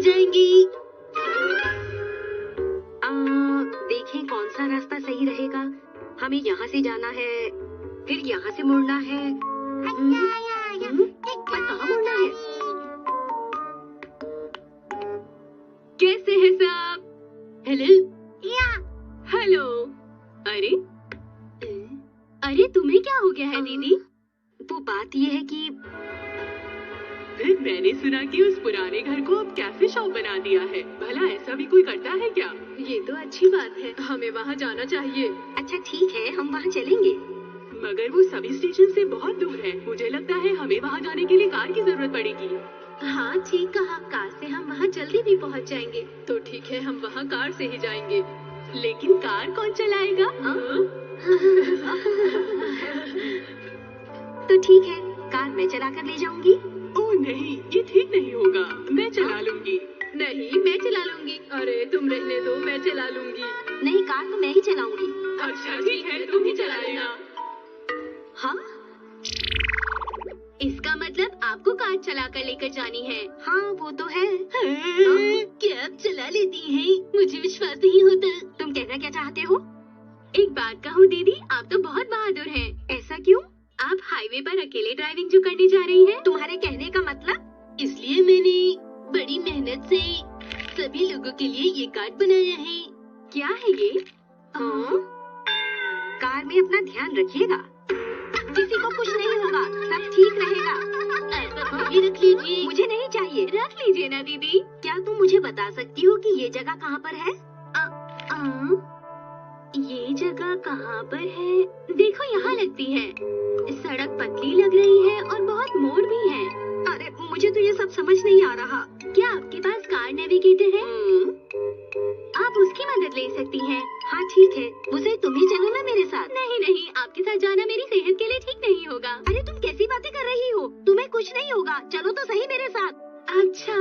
जाएंगी। देखें कौन सा रास्ता सही रहेगा। हमें यहाँ से जाना है, फिर यहाँ से मुड़ना है। पर कहाँ मुड़ना है? कैसे हैं सब? Hello hello. अरे अरे तुम्हें क्या हो गया है दीदी? वो बात ये है कि फिर मैंने सुना कि उस पुराने घर को अब कैफे शॉप बना दिया है। भला ऐसा भी कोई करता है क्या? ये तो अच्छी बात है, हमें वहाँ जाना चाहिए। अच्छा ठीक है, हम वहाँ चलेंगे। मगर वो सभी स्टेशन से बहुत दूर है। मुझे लगता है हमें वहाँ जाने के लिए कार की जरूरत पड़ेगी। हाँ ठीक कहा, कार से हम वहाँ जल्दी भी पहुँच जाएंगे। तो ठीक है, हम वहाँ कार से ही जाएंगे। लेकिन कार कौन चलाएगा? तो ठीक है, कार मैं चला कर ले जाऊंगी। ओह नहीं, ये ठीक नहीं होगा। मैं चला लूंगी। नहीं, मैं चला लूंगी। अरे तुम रहने दो, मैं चला लूंगी। नहीं, कार तो मैं ही चलाऊंगी। अच्छा ठीक है, तुम ही चला लेना। हाँ, इसका मतलब आपको कार चला कर लेकर जानी है। हाँ वो तो है। क्या आप चला लेती हैं? मुझे विश्वास नहीं होता। तुम कहना क्या चाहते हो? एक बात कहूँ दीदी, आप तो बहुत बहादुर हैं। ऐसा क्यों? आप हाईवे पर अकेले ड्राइविंग जो करने जा रही हैं? तुम्हारे कहने का मतलब? इसलिए मैंने बड़ी मेहनत से सभी लोगों के लिए ये कार्ड बनाया है। क्या है ये? कार में अपना ध्यान रखिएगा, किसी को कुछ नहीं होगा, सब ठीक रहेगा। ऐसा भी रख लीजिए। मुझे नहीं चाहिए। रख लीजिए ना दीदी। क्या तुम मुझे बता सकती हो कि ये जगह कहाँ पर है? ये जगह कहाँ पर है? देखो यहाँ लगती है। सड़क पतली लग रही है और बहुत मोड़ भी है। अरे मुझे तो ये सब समझ नहीं आ रहा। क्या आपके पास कार नेविगेटर है? आप उसकी मदद ले सकती हैं। हाँ ठीक है, मुझे तुम ही चलो ना मेरे साथ। नहीं नहीं, आपके साथ जाना मेरी सेहत के लिए ठीक नहीं होगा। अरे तुम कैसी बातें कर रही हो? तुम्हें कुछ नहीं होगा, चलो तो सही मेरे साथ। अच्छा,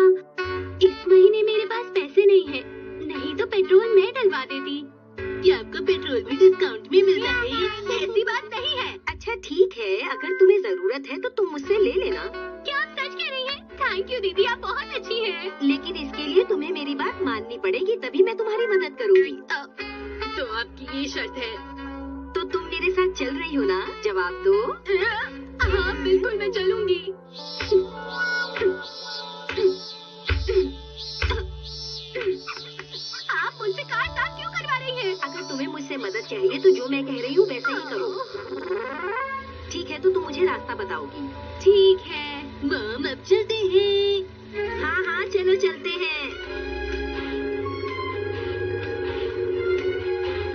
इस महीने मेरे पास पैसे नहीं है, नहीं तो पेट्रोल मैं डलवा देती। क्या आपको पेट्रोल भी डिस्काउंट में मिलता है? ऐसी बात नहीं है। अच्छा ठीक है, अगर तुम्हें जरूरत है तो तुम मुझसे ले लेना। क्या आप सच कह रही हैं? थैंक यू दीदी, आप बहुत अच्छी हैं। लेकिन इसके लिए तुम्हें मेरी बात माननी पड़ेगी, तभी मैं तुम्हारी मदद करूँगी। तो आपकी ये शर्त है? तो तुम मेरे साथ चल रही हो ना? जवाब दो। हाँ बिल्कुल, मैं चलूंगी। आप मुझसे कार साफ क्यों करवा रही हैं? अगर तुम्हें मुझसे मदद चाहिए तो जो मैं कह रही हूँ वैसा ही करो। ठीक है, तो तुम मुझे रास्ता बताओगी। ठीक है मॉम, अब चलते हैं। हाँ हाँ चलो चलते हैं।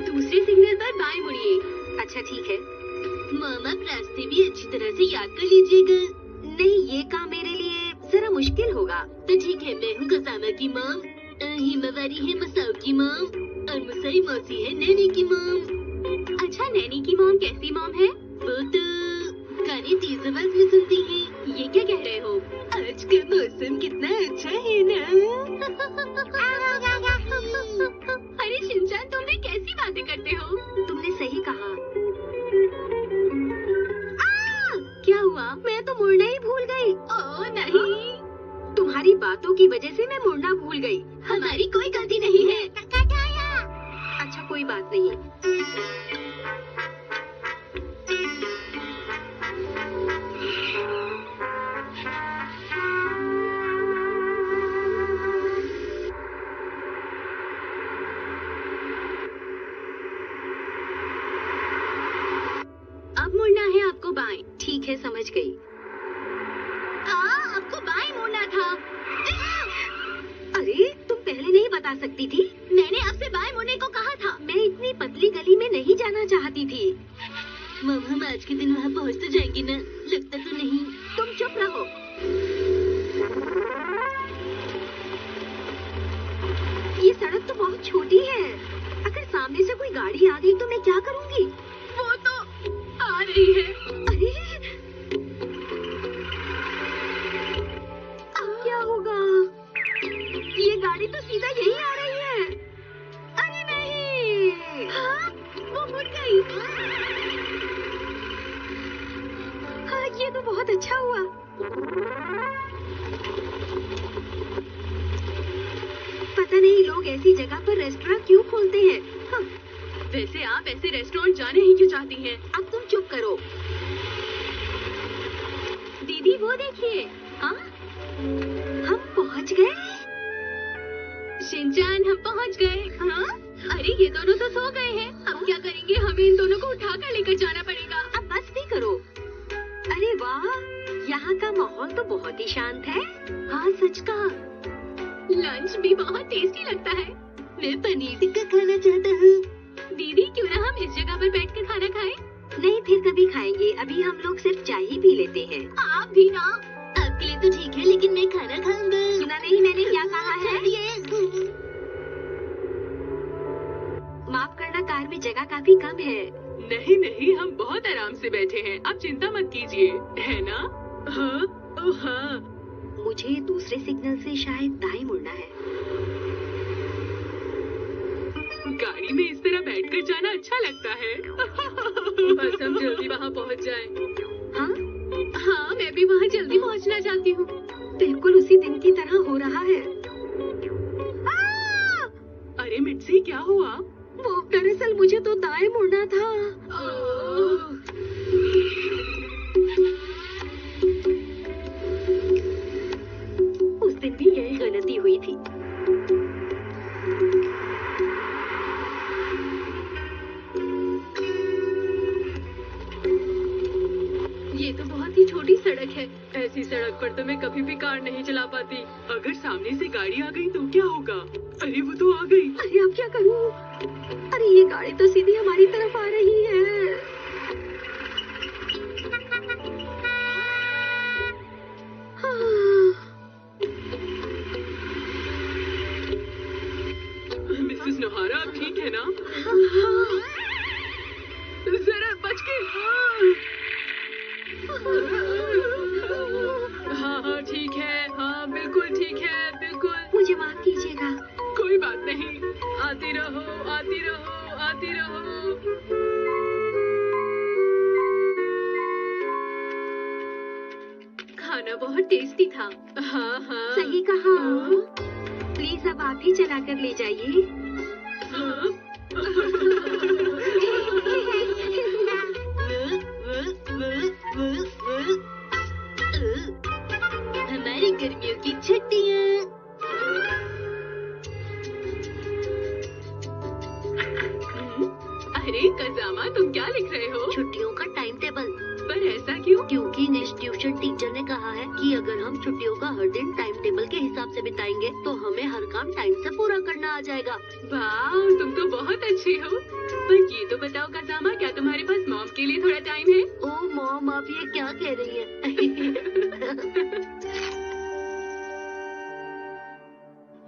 दूसरे सिग्नल पर बाएं मुड़िए। अच्छा ठीक है। मॉम, आप रास्ते भी अच्छी तरह से याद कर लीजिएगा। नहीं, ये काम मेरे लिए जरा मुश्किल होगा। तो ठीक है, मैं हूँ कसामा की मॉम, हिमावारी है मसाओ की मॉम, और मुसाई मौसी है नैनी की मॉम। अच्छा, नैनी की मॉम कैसी मॉम है? वो तो गाने तेज आवाज में सुनती है। ये क्या कह रहे हो? आज का मौसम कितना अच्छा है ना? अरे शिनचान, तुम भी कैसी बातें करते हो? तुमने सही कहा। क्या हुआ? मैं तो मुड़ना ही भूल गई। ओह नहीं, तुम्हारी बातों की वजह से मैं मुड़ना भूल गई। हमारी कोई गलती नहीं है। अच्छा कोई बात नहीं। अब मुड़ना है आपको बाएं। ठीक है, समझ गई। आपको बाएं मुड़ना था। अरे तुम पहले नहीं बता सकती थी? मैंने आपसे बाएं मुड़ने को कहा था। मैं इतनी पतली गली में नहीं जाना चाहती थी। मम, हम आज के दिन वहाँ पहुँच तो जाएंगे ना? लगता तो नहीं। तुम चुप रहो। ये सड़क तो बहुत छोटी है, अगर सामने से कोई गाड़ी आ गई तो मैं क्या करूँगी? वो तो आ रही है। अरे अब क्या होगा? ये गाड़ी तो सीधा यही आ रही है। अरे नहीं। हाँ, वो मुड़ गई। हाँ, ये तो बहुत अच्छा हुआ। लोग ऐसी जगह पर रेस्टोरेंट क्यों खोलते हैं? वैसे आप ऐसे रेस्टोरेंट जाने ही क्यों चाहती हैं? अब तुम चुप करो। दीदी वो देखिए। हाँ, हम पहुँच गए। शिनचान हम पहुँच गए। हाँ? अरे ये दोनों तो सो गए हैं। अब क्या करेंगे? हमें इन दोनों को उठाकर लेकर जाना पड़ेगा। अब बस भी करो। अरे वाह, यहाँ का माहौल तो बहुत ही शांत है। हाँ सच कहा। लंच भी बहुत टेस्टी लगता है। मैं पनीर टिक्का खाना चाहता हूँ। दीदी क्यों ना हम इस जगह पर बैठकर खाना खाएं? नहीं, फिर कभी खाएंगे। अभी हम लोग सिर्फ चाय ही पी लेते हैं। आप भी ना। आपके लिए तो ठीक है, लेकिन मैं खाना खाऊंगा। सुना नहीं मैंने क्या कहा है? माफ करना, कार में जगह काफी कम है। नहीं नहीं, हम बहुत आराम से बैठे हैं। आप चिंता मत कीजिए, है ना? हाँ, ओह हाँ। मुझे दूसरे सिग्नल से शायद दाएं मुड़ना है। गाड़ी में इस तरह बैठकर जाना अच्छा लगता है। बस हम जल्दी वहाँ पहुँच जाएं। हाँ? हाँ, मैं भी वहाँ जल्दी पहुँचना चाहती हूँ। बिल्कुल उसी दिन की तरह हो रहा है। अरे मिट्सी, क्या हुआ? वो दरअसल मुझे तो दाएं मुड़ना था। उस दिन भी यही गलती हुई थी। ये तो बहुत ही छोटी सड़क है। ऐसी सड़क पर तो मैं कभी भी कार नहीं चला पाती। अगर सामने से गाड़ी आ गई तो क्या होगा? अरे वो तो आ गई। अरे अब क्या करूं? अरे ये गाड़ी तो सीधी हमारी तरफ आ रही है। मिसेस नोहारा, आप ठीक है ना? जरा बच के। हाँ हाँ ठीक है। हाँ बिल्कुल ठीक है, बिल्कुल। मुझे माफ कीजिएगा। कोई बात नहीं। आती रहो, आती रहो, आती रहो। खाना बहुत टेस्टी था। हाँ हाँ सही कहा। प्लीज अब आप ही चला कर ले जाइए। हमारी गर्मियों की छुट्टियाँ। अरे कजामा, तुम क्या लिख रहे हो? छुट्टियों का टाइम टेबल। पर ऐसा क्यों? क्योंकि इंस्टीट्यूशन टीचर ने कहा है कि अगर हम छुट्टियों का हर दिन टाइम टेबल के हिसाब से बिताएंगे तो हमें हर काम टाइम से पूरा करना आ जाएगा। वाह, तुम तो बहुत अच्छी हो। पर ये तो बताओ कजामा, क्या तुम्हारे पास मॉम के लिए थोड़ा टाइम है? ओह मॉम, आप ये क्या कह रही हैं?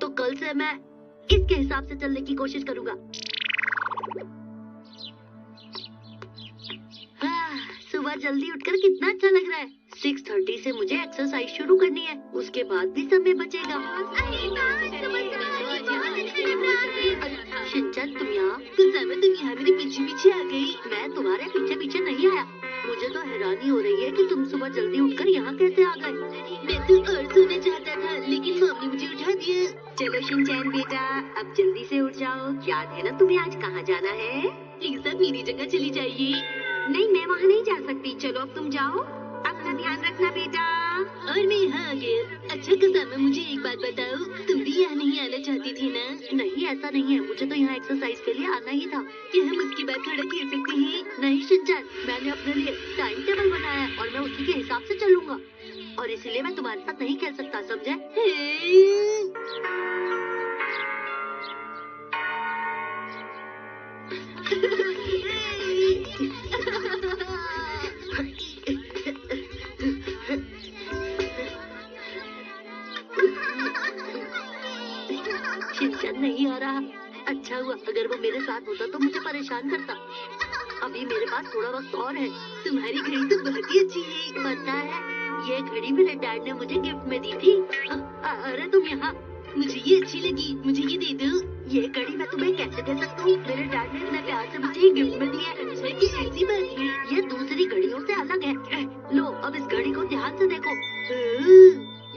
तो कल से मैं इसके हिसाब से चलने की कोशिश करूंगा। सुबह जल्दी उठकर कितना अच्छा लग रहा है। 6:30 से मुझे एक्सरसाइज शुरू करनी है। उसके बाद भी समय बचेगा। शिनचान, तुम यहाँ? तुम यहाँ मेरे पीछे पीछे आ गई। मैं तुम्हारे पीछे पीछे नहीं आया। मुझे तो हैरानी हो रही है कि तुम सुबह जल्दी उठकर यहाँ कैसे आ गए। मैं तो और सोना चाहता था, लेकिन मॉम ने मुझे उठा दिया। चलो शिनचान बेटा, अब जल्दी से उठ जाओ। याद है ना तुम्हें आज कहाँ जाना है? प्लीज अब मेरी जगह चली जाइए। नहीं, मैं वहाँ नहीं जा सकती। चलो अब तुम जाओ। अपना ध्यान रखना बेटा। और मैं यहाँ आ गया। अच्छा कजामा, मुझे एक बात बताओ, तुम भी यहाँ नहीं आना चाहती थी ना? नहीं, ऐसा नहीं है। मुझे तो यहाँ एक्सरसाइज के लिए आना ही था। क्या हम उसके बाद थोड़ा खेल सकते हैं? नहीं शिनचान, मैंने अपने लिए टाइम टेबल बनाया है और मैं उसी के हिसाब से चलूंगा। और इसीलिए मैं तुम्हारे साथ नहीं खेल सकता, समझे? शिनचान नहीं आ रहा। अच्छा हुआ, अगर वो मेरे साथ होता तो मुझे परेशान करता। अभी मेरे पास थोड़ा वक्त और है। तुम्हारी घड़ी तो बहुत ही अच्छी है। पता है, ये घड़ी मेरे डैड ने मुझे गिफ्ट में दी थी। अरे तुम यहाँ। मुझे ये अच्छी लगी, मुझे ये दे दो। ये घड़ी मैं तुम्हें कैसे दे सकता हूँ? मेरे डैड ने इतने प्यार से मुझे गिफ्ट में दी है। अच्छा, ये ऐसी बात है। ये दूसरी घड़ियों से अलग है। लो, अब इस घड़ी को ध्यान से देखो।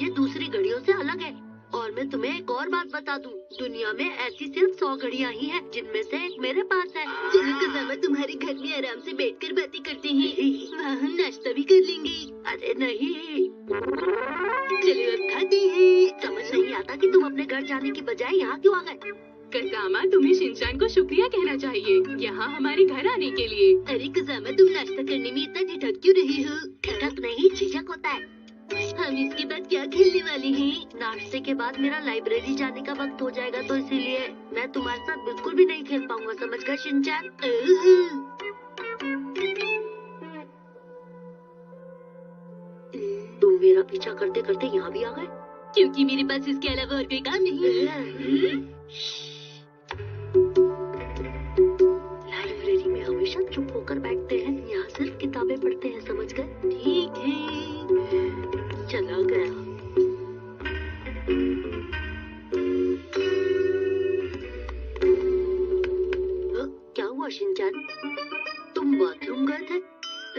ये दूसरी घड़ियों से अलग है। और मैं तुम्हें एक और बात बता दूं, दुनिया में ऐसी सिर्फ 100 घड़ियां ही हैं, जिनमें से एक मेरे पास है। चलो कसामा तुम्हारे घर में आराम से बैठकर बातें करते हैं, वहाँ हम नाश्ता भी कर लेंगे। अरे नहीं, चलो अब खाते हैं। समझ नहीं आता कि तुम अपने घर जाने की बजाय यहाँ क्यों आ गए। कसामा, तुम्हें शिनचान को शुक्रिया कहना चाहिए यहाँ हमारे घर आने के लिए। अरे कसामा, तुम नाश्ता करने में इतना ठिठक क्यों रही हो? ठिठक नहीं, झिझक होता है। हम इसके बाद क्या खेलने वाले हैं? नाश्ते के बाद मेरा लाइब्रेरी जाने का वक्त हो जाएगा, तो इसीलिए मैं तुम्हारे साथ बिल्कुल भी नहीं खेल पाऊंगा, समझ गए शिनचान? तुम मेरा पीछा करते करते यहाँ भी आ गए? क्योंकि मेरे पास इसके अलावा और कोई काम नहीं है। लाइब्रेरी में हमेशा चुप होकर बैठते हैं, यहाँ सिर्फ किताबें पढ़ते हैं, समझ गए? ठीक है। चला गया। क्या हुआ शिनचान? तुम बाथरूम गए थे,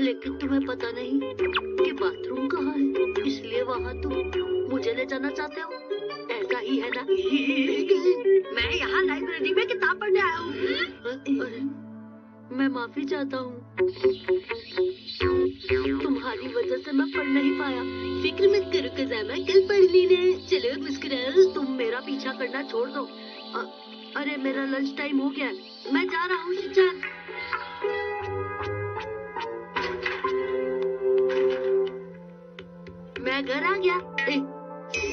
लेकिन तुम्हें पता नहीं कि बाथरूम कहाँ है, इसलिए वहाँ तुम मुझे ले जाना चाहते हो। ऐसा ही है ना? मैं यहाँ लाइब्रेरी में किताब पढ़ने आया हूँ। मैं माफी चाहता हूँ, तुम्हारी वजह से मैं पढ़ नहीं पाया। फिक्र मत करो कसामा, कल पढ़ लेना। चलो मुस्कुराओ। तुम मेरा पीछा करना छोड़ दो। अरे मेरा लंच टाइम हो गया, मैं जा रहा हूँ शिनचान। मैं घर आ गया।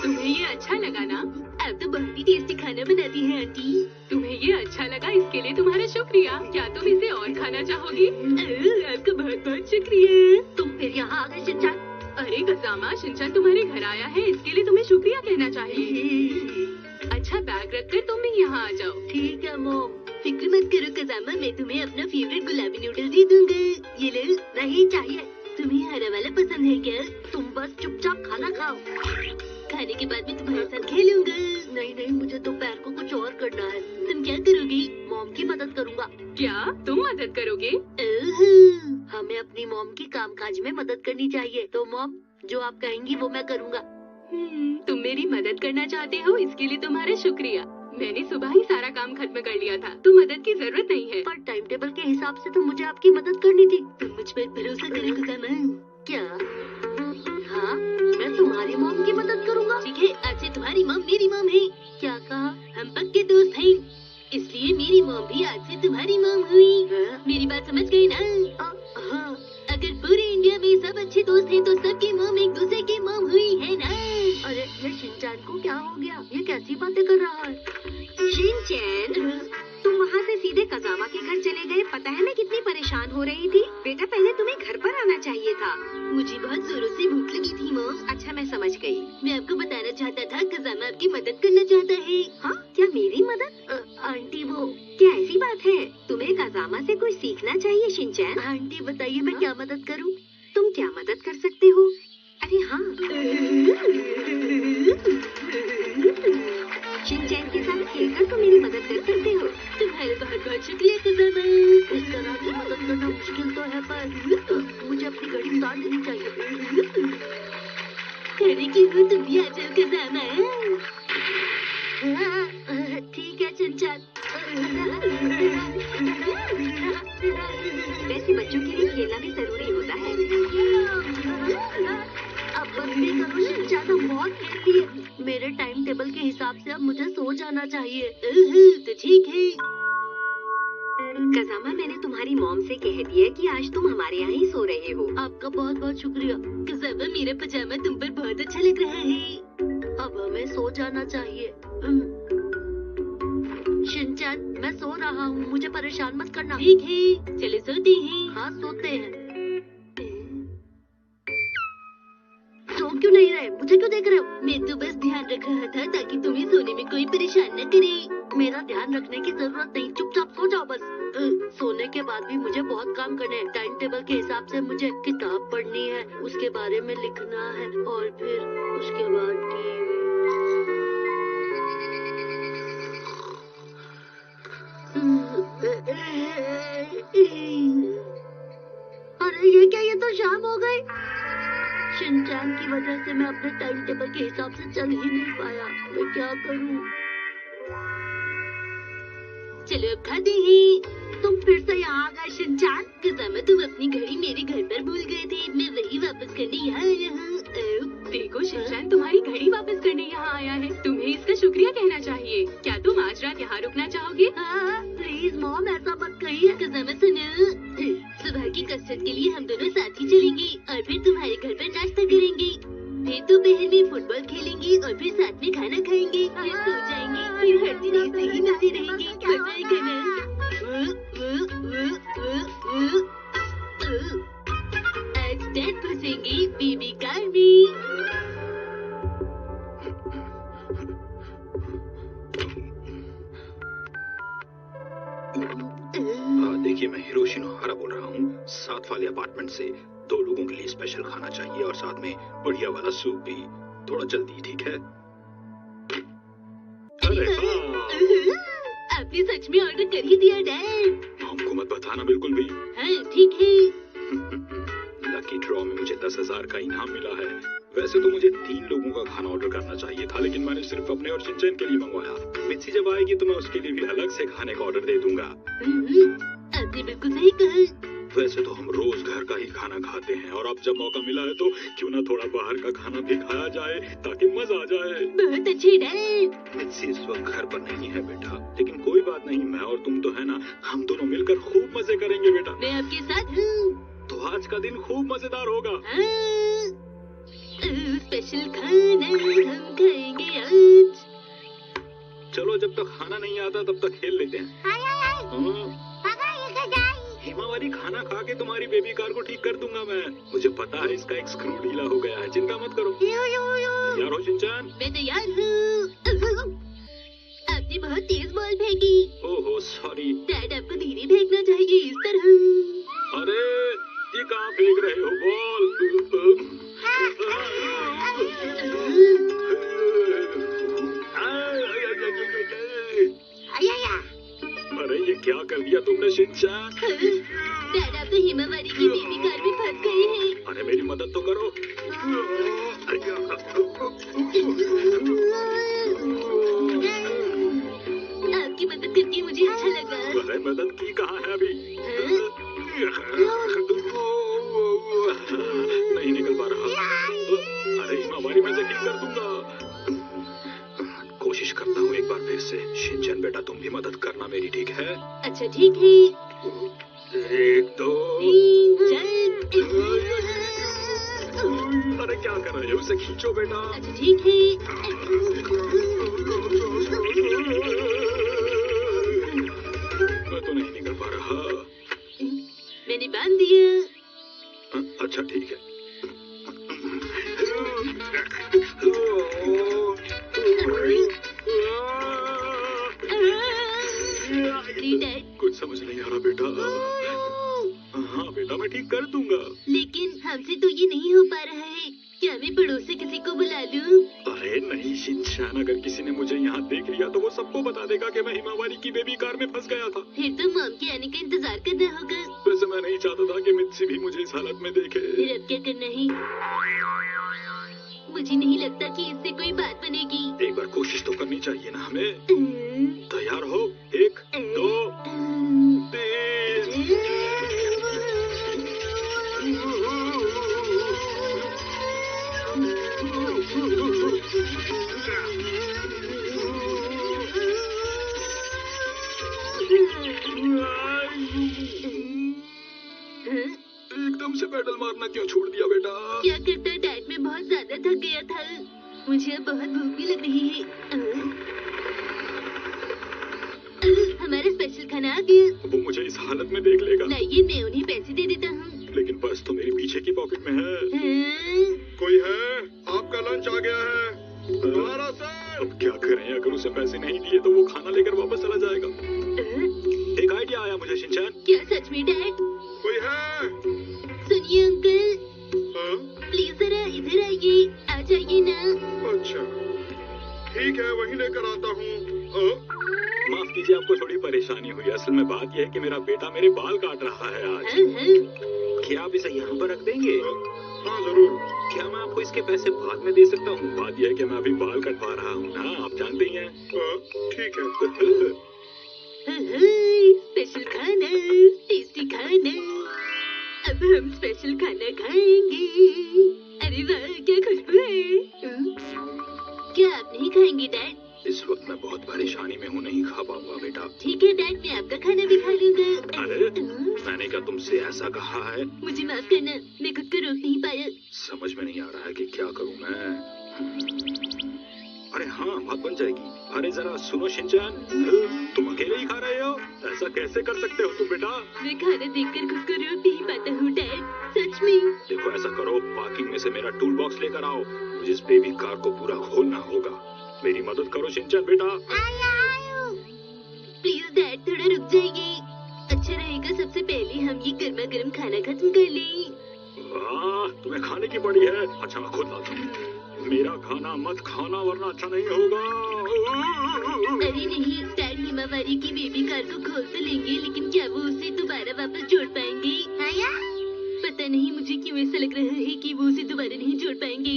तुम्हें ये अच्छा लगा ना? आप तो बहुत ही टेस्टी खाना बनाती हैं आंटी। तुम्हें ये अच्छा लगा, इसके लिए तुम्हारा शुक्रिया। क्या तुम इसे और खाना चाहोगी? आपका बहुत बहुत शुक्रिया। तुम फिर यहाँ आ गए शिनचान? अरे कसामा, शिनचान तुम्हारे घर आया है, इसके लिए तुम्हें शुक्रिया कहना चाहिए। अच्छा, बैग रखकर तुम भी यहाँ आ जाओ। ठीक है मॉम। फिक्र मत करो कसामा, मैं तुम्हें अपना फेवरेट गुलाबी नूडल दे दूंगा। ये लो। नहीं चाहिए। तुम्हें हरा वाला पसंद है क्या? तुम बस चुपचाप खाना खाओ, खाने के बाद में तुम्हारे साथ खेलूंगा। नहीं नहीं, मुझे दोपहर को कुछ और करना है। तुम क्या करोगी? मॉम की मदद करूँगा। क्या तुम मदद करोगे? हमें अपनी मॉम की कामकाज में मदद करनी चाहिए, तो मॉम जो आप कहेंगी वो मैं करूँगा। तुम मेरी मदद करना चाहते हो, इसके लिए तुम्हारा शुक्रिया। मैंने सुबह ही सारा काम खत्म कर लिया था, तो मदद की जरूरत नहीं है। पर टाइम टेबल के हिसाब से तो मुझे आपकी मदद करनी थी। तुम मुझ पर भरोसा करो कसामा। क्या? हाँ, मैं तुम्हारी मॉम की मदद करूँगा। ठीक है, आज से तुम्हारी मॉम मेरी मॉम है। क्या कहा? हम पक्के दोस्त हैं, इसलिए मेरी मॉम भी आज से तुम्हारी मॉम हुई। मेरी बात समझ गई ना? हाँ। अगर पूरे इंडिया में सब अच्छे दोस्त हैं, तो सबकी मॉम एक दूसरे की मॉम हुई है ना? अरे ये शिनचान को क्या हो गया? ये कैसी बातें कर रहा है? शिनचैन, तुम वहाँ से सीधे कसामा के घर चले गए। पता है मैं कितनी परेशान हो रही थी। बेटा, पहले तुम्हें घर पर आना चाहिए था। मुझे बहुत जोरों से भूख लगी थी मॉम। अच्छा, मैं समझ गई। मैं आपको बताना चाहता था, कसामा आपकी मदद करना चाहता है। हाँ, क्या मेरी मदद? आंटी वो क्या ऐसी बात है? तुम्हें कसामा से कुछ सीखना चाहिए शिनचैन। आंटी बताइए मैं क्या मदद करूँ? तुम क्या मदद कर सकते हो? अरे हाँ, शिनचैन के साथ खेलकर तुम मेरी मदद कर सकते हो। तुम्हारा बहुत बहुत शुक्रिया कसामा। इस तरह की मदद करना मुश्किल तो है, पर मुझे अपनी घड़ी उतार देनी चाहिए। अरे की वो तुम भी आ जाओ कसामा। ठीक है शिनचान। वैसे बच्चों के लिए खेलना भी जरूरी होता है। अब बस भी करो शिनचान, अब बहुत खेलती है। मेरे टाइम टेबल के हिसाब से अब मुझे सो जाना चाहिए। तो ठीक है। कसामा, मैंने तुम्हारी मॉम से कह दिया कि आज तुम हमारे यहाँ ही सो रहे हो। आपका बहुत बहुत शुक्रिया। कसामा, मेरा पजामा तुम पर बहुत अच्छा लग रहा है। अब हमें सो जाना चाहिए। शिनचान, मैं सो रहा हूँ, मुझे परेशान मत करना। ठीक है, चलो सोते हैं। हाँ, सोते हैं। सो क्यों नहीं रहे? मुझे क्यों देख रहे हो? मैं तो बस ध्यान रख रहा था ताकि तुम्हें सोने में कोई परेशान न करे। मेरा ध्यान रखने की जरूरत नहीं, चुपचाप सो जाओ बस। सोने के बाद भी मुझे बहुत काम करने हैं। टाइम टेबल के हिसाब से मुझे किताब पढ़नी है, उसके बारे में लिखना है, और फिर उसके बाद टीवी। अरे ये क्या, ये तो शाम हो गई। शिनचान, शिनचैन की वजह से मैं अपने टाइम टेबल के हिसाब से चल ही नहीं पाया। मैं क्या करूं? चलो अब खाते हैं। तुम फिर से यहाँ आ गए शिनचैन? कज़ामा तुम अपनी घड़ी मेरे घर पर भूल गए थे, मैं वही वापस करने यहाँ आया हूँ। देखो शिनचैन तुम्हारी घड़ी वापस करने यहाँ आया है, तुम्हें इसका शुक्रिया कहना चाहिए। क्या तुम आज रात यहाँ रुकना चाहोगे? हाँ, प्लीज मॉम ऐसा मत कहिए। कज़ामा सुनो, सुबह की कसरत के लिए हम दोनों साथ ही चलेंगे और फिर तुम्हारे घर पर नाश्ता करेंगे, फिर दोपहर में फुटबॉल खेलेंगे और फिर साथ में खाना खाएंगे, फिर सो जाएंगे, फिर हर दिन ऐसे ही मिलते रहेंगे। मजा आएगा ना? आज डैड फंसेंगे बेबी कार में। देखिए, मैं हिरोशी नोहारा बोल रहा हूँ। 7 वाले अपार्टमेंट से 2 लोगों के लिए स्पेशल खाना चाहिए और साथ में बढ़िया वाला सूप भी। थोड़ा जल्दी, ठीक है? अरे आपने सच में ऑर्डर कर ही दिया डैड? हमको मत बताना बिल्कुल भी। हाँ ठीक है। लकी ड्रॉ में मुझे 10,000 का इनाम मिला है। वैसे तो मुझे 3 लोगों का खाना ऑर्डर करना चाहिए था, लेकिन मैंने सिर्फ अपने और शिनचैन के लिए मंगवाया। मित्सी जब आएगी तो मैं उसके लिए भी अलग से खाने का ऑर्डर दे दूंगा। आपने बिल्कुल सही कहा। वैसे तो हम रोज घर का ही खाना खाते हैं और अब जब मौका मिला है तो क्यों ना थोड़ा बाहर का खाना भी खाया जाए ताकि मजा आ जाए। बहुत अच्छे डैड। मित्सी इस वक्त घर पर नहीं है बेटा, लेकिन कोई बात नहीं, मैं और तुम तो है ना, हम दोनों मिलकर खूब मजे करेंगे बेटा। मैं आपके साथ हूँ। तो आज का दिन खूब मजेदार होगा। स्पेशल खाना हम खाएंगे आज। चलो, जब तक खाना नहीं आता तब तक खेल लेते हैं। हिमावरी, खाना खा के तुम्हारी बेबी कार को ठीक कर दूंगा मैं। मुझे पता है इसका एक स्क्रू ढीला हो गया है, चिंता मत करो। तैयार हो शिनचैन? मैं तैयार हूँ। आपने बहुत तेज बॉल फेंकी। ओहो सॉरी। डैड आपको धीरे फेंकना चाहिए, इस तरह। अरे ये कहाँ फेंक रहे हो बॉल? अरे ये क्या कर दिया तुमने शिनचैन? डैड आप तो हिमावरी की बेबी कार में फंस गए हैं। अरे मेरी मदद तो करो। आपकी मदद करके मुझे अच्छा लगा। अरे मदद की कहाँ है अभी? नहीं निकल पा रहा। अरे हिमावरी, मैं ठीक कर दूंगा। कोशिश करता हूँ एक बार फिर से। शिनचैन बेटा, तुम भी मदद करना मेरी, ठीक है? अच्छा ठीक है। 1 2 3 4। अरे क्या कर रहे हो? उसे खींचो बेटा। अच्छा ठीक है। मैं तो नहीं निकल पा रहा। मैंने बांध दिया। अच्छा ठीक है। कुछ समझ नहीं आ रहा बेटा। हाँ बेटा, मैं ठीक कर दूंगा। लेकिन हमसे तो ये नहीं हो पा रहा है। क्या मैं पड़ोस से किसी को बुला लूं? अरे नहीं शिनचैन, अगर किसी ने मुझे यहाँ देख लिया तो वो सबको बता देगा कि मैं हिमावरी की बेबी कार में फंस गया था। फिर तो मॉम के आने का इंतजार करना होगा। वैसे मैं नहीं चाहता था कि मित्सी भी मुझे इस हालत में देखे। फिर अब क्या करना है? मुझे नहीं लगता कि इससे कोई बात बनेगी। एक बार कोशिश तो करनी चाहिए ना हमें। तैयार हो? 1 2 एकदम से पैडल मारना क्यों छोड़ दिया बेटा? क्या करता डैड, मैं बहुत ज्यादा थक गया था। मुझे अब बहुत भूख भी लग रही है। हमारा स्पेशल खाना आ गया। वो मुझे इस हालत में देख लेगा। लाइए, मैं उन्हें पैसे दे देता हूँ। लेकिन पर्स तो मेरे पीछे की पॉकेट में है। कोई है? आपका लंच आ गया है। दोबारा सर। अब क्या करें? अगर उसे पैसे नहीं दिए तो वो खाना लेकर वापस चला जाएगा। एक आइडिया आया मुझे शिनचैन। क्या सच में डैड? कोई है? सुनिए अंकल, हाँ? प्लीज जरा इधर आइए। आ जाइए ना। अच्छा ठीक है, वही लेकर आता हूँ। माफ कीजिए, आपको थोड़ी परेशानी हुई। असल में बात यह है कि मेरा बेटा मेरे बाल काट रहा है आज। हाँ, हाँ। क्या आप इसे यहाँ पर रख देंगे? हाँ जरूर। क्या मैं आपको इसके पैसे बाद में दे सकता हूँ? बात यह है कि मैं अभी बाल कटवा रहा हूँ ना, आप जानते ही हैं। ठीक है। स्पेशल खाना, टेस्टी खाना। अब हम स्पेशल खाना खाएंगे। अरे वाह, क्या खुशबू है। क्या आप नहीं खाएंगे डैड? इस वक्त मैं बहुत परेशानी में हूँ, नहीं खा पाऊंगा बेटा। ठीक है डैड, मैं आपका खाना भी खा लूंगा। अरे मैंने क्या तुमसे ऐसा कहा है? मुझे माफ करना, मैं खुद को रोक नहीं पाया। समझ में नहीं आ रहा है कि क्या करूँ मैं। अरे हाँ, बात बन जाएगी। अरे जरा सुनो शिनचैन, तुम अकेले ही खा रहे हो? ऐसा कैसे कर सकते हो तुम बेटा? मैं खाना देखकर खुद को रोक नहीं पाता हूँ डैड, सच में। देखो ऐसा करो, पार्किंग में से मेरा टूल बॉक्स लेकर आओ, मुझे इस बेबी कार को पूरा खोलना होगा। मेरी मदद करो शिनचैन बेटा। प्लीज डैड, थोड़ा रुक जाइए। अच्छा रहेगा सबसे पहले हम ये गर्मा गर्म खाना खत्म कर लें। वाह, तुम्हें खाने की पड़ी है। अच्छा मैं खुद लाता हूँ। मेरा खाना मत खाना वरना अच्छा नहीं होगा। अरे नहीं डैड, हिमावारी की बेबी कार को खोल तो लेंगे, लेकिन क्या वो उसे दोबारा वापस जोड़ पाएंगे? पता नहीं मुझे क्यों ऐसा लग रहा है कि वो उसे दोबारा नहीं जोड़ पाएंगे।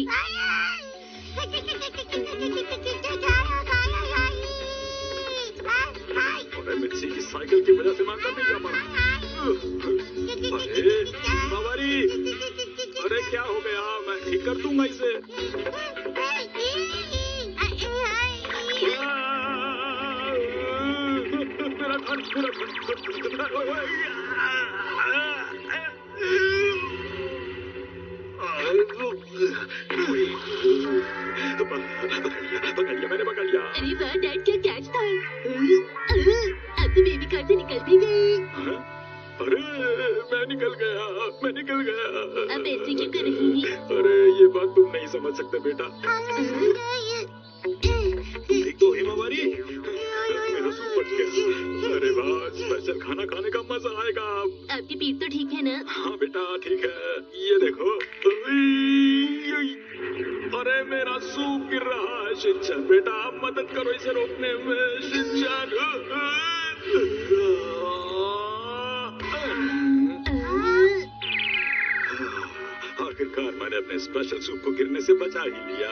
अरे मिर्ची की साइकिल की वजह से मैं अंदर नहीं जा पा रहा। अरे हिमावारी, अरे क्या हो गया? मैं ठीक कर दूंगा इसे। मेरा घर, पकड़ लिया, मैंने पकड़ लिया। अरे वाह डैड, क्या कैच था। अब तो बेबी कार से निकल भी गए। अरे मैं निकल गया। अब ऐसे क्यों कर रही हैं? अरे ये बात तुम नहीं समझ सकते बेटा। देख तो हिमावारी, मेरा सूप बच गया। अरे वाह, स्पेशल खाना खाने का मजा आएगा। आपकी पीठ तो ठीक है ना? हाँ बेटा ठीक है, ये देखो। अरे मेरा सूप गिर रहा है। शिनचैन बेटा, आप मदद करो इसे रोकने में। शिनचैन, आखिरकार मैंने अपने स्पेशल सूप को गिरने से बचा ही लिया।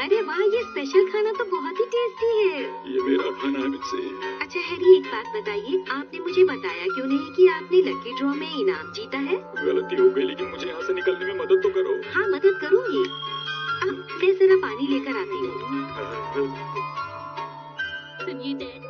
अरे वाह, ये स्पेशल खाना तो बहुत ही टेस्टी है। ये मेरा खाना है मिर्ची। अच्छा हैरी, एक बात बताइए, आपने मुझे बताया क्यों नहीं कि आपने लकी ड्रॉ में इनाम जीता है? गलती हो गई, लेकिन मुझे यहाँ से निकलने में मदद तो करो। हाँ मदद करूँगी। अब मैं जरा पानी लेकर आती हूँ। सुनिए डैड,